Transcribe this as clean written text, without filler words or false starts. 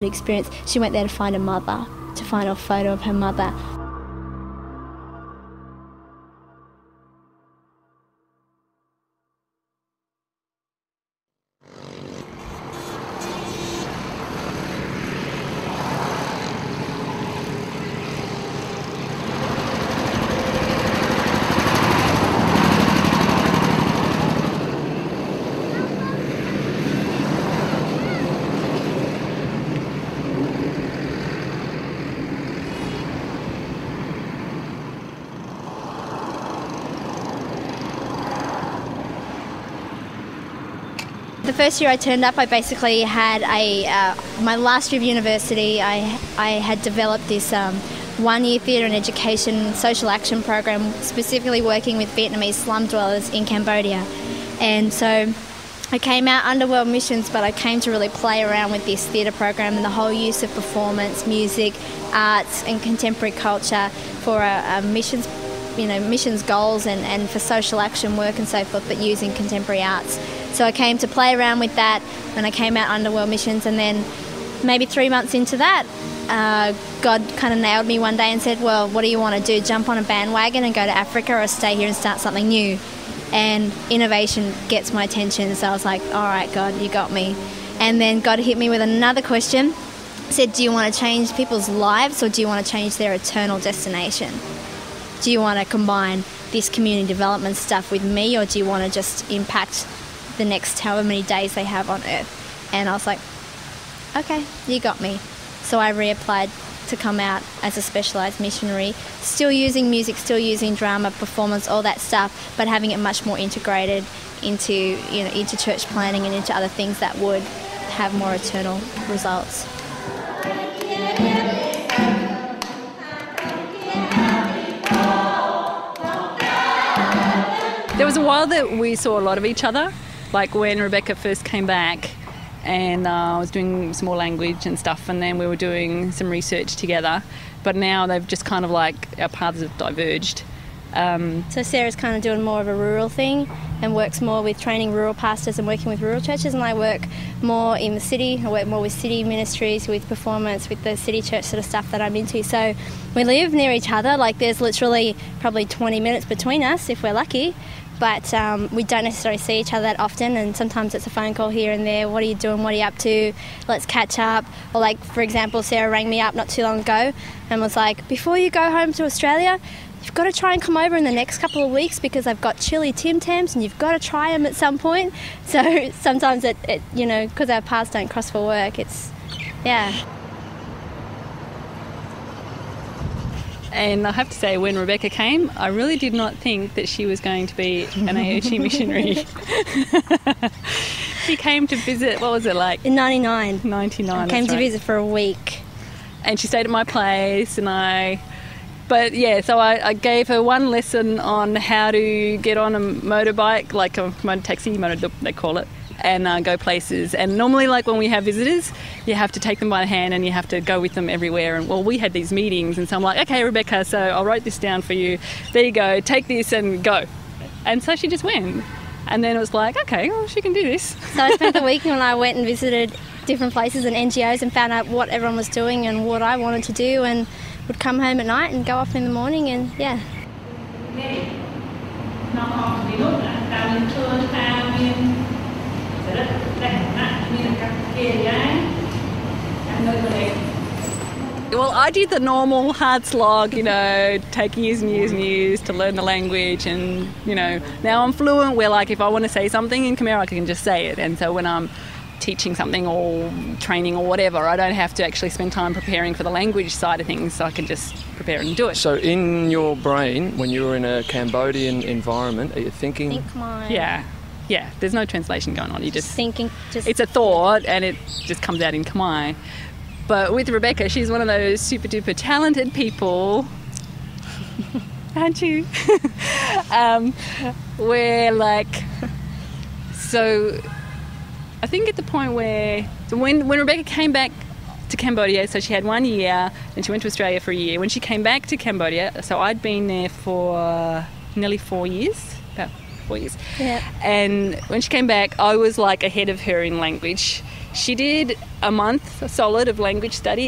experience. She went there to find her mother, to find a photo of her mother. The first year I turned up, I basically had my last year of university, I had developed this one-year theatre and education social action program, specifically working with Vietnamese slum dwellers in Cambodia. And so I came out underworld missions, but I came to really play around with this theatre program and the whole use of performance, music, arts and contemporary culture for missions, missions goals and for social action work and so forth, but using contemporary arts. So I came to play around with that when I came out underworld missions, and then maybe 3 months into that, God kind of nailed me one day and said, well, what do you want to do? Jump on a bandwagon and go to Africa, or stay here and start something new? And innovation gets my attention, so I was like, all right, God, you got me. And then God hit me with another question, said, do you want to change people's lives, or do you want to change their eternal destination? Do you want to combine this community development stuff with me, or do you want to just impact the next however many days they have on Earth? And I was like, okay, you got me. So I reapplied to come out as a specialised missionary, still using music, still using drama, performance, all that stuff, but having it much more integrated into church planning and into other things that would have more eternal results. There was a while that we saw a lot of each other, like when Rebecca first came back, and I was doing some more language and stuff, and then we were doing some research together. But now they've just kind of like, our paths have diverged. So Sarah's kind of doing more of a rural thing and works more with training rural pastors and working with rural churches, and I work more in the city. I work more with city ministries, with performance, with the city church sort of stuff that I'm into. So we live near each other, like there's literally probably 20 minutes between us if we're lucky. But we don't necessarily see each other that often, and sometimes it's a phone call here and there. What are you doing? What are you up to? Let's catch up. Or like, for example, Sarah rang me up not too long ago and was like, before you go home to Australia, you've got to try and come over in the next couple of weeks because I've got chili Tim Tams and you've got to try them at some point. So sometimes because our paths don't cross for work, yeah. And I have to say, when Rebecca came, I really did not think that she was going to be an AOG missionary. She came to visit, what was it like? In 99. 99, came to visit for a week. And she stayed at my place, so I gave her one lesson on how to get on a motorbike, like a motor taxi, they call it, and go places. And normally, like when we have visitors, you have to take them by the hand and you have to go with them everywhere. And well, we had these meetings, and so I'm like, okay, Rebecca, so I'll write this down for you. There you go, take this and go. And so she just went. And then it was like, okay, well, she can do this. So I spent the week when I went and visited different places and NGOs and found out what everyone was doing and what I wanted to do, and would come home at night and go off in the morning, and yeah. Well, I did the normal hard slog, take years and years and years to learn the language, and, now I'm fluent where, like, if I want to say something in Khmer, I can just say it. And so when I'm teaching something or training or whatever, I don't have to actually spend time preparing for the language side of things, so I can just prepare and do it. So in your brain, when you were in a Cambodian environment, are you thinking? Think mine. Yeah, there's no translation going on. You just thinking. It's a thought, and it just comes out in Khmer. But with Rebecca, she's one of those super duper talented people, aren't you? Where so I think at the point where, so when Rebecca came back to Cambodia, so she had 1 year, then she went to Australia for a year. When she came back to Cambodia, so I'd been there for nearly 4 years, about 4 years. Yeah. And when she came back, I was like ahead of her in language. She did a month solid of language study.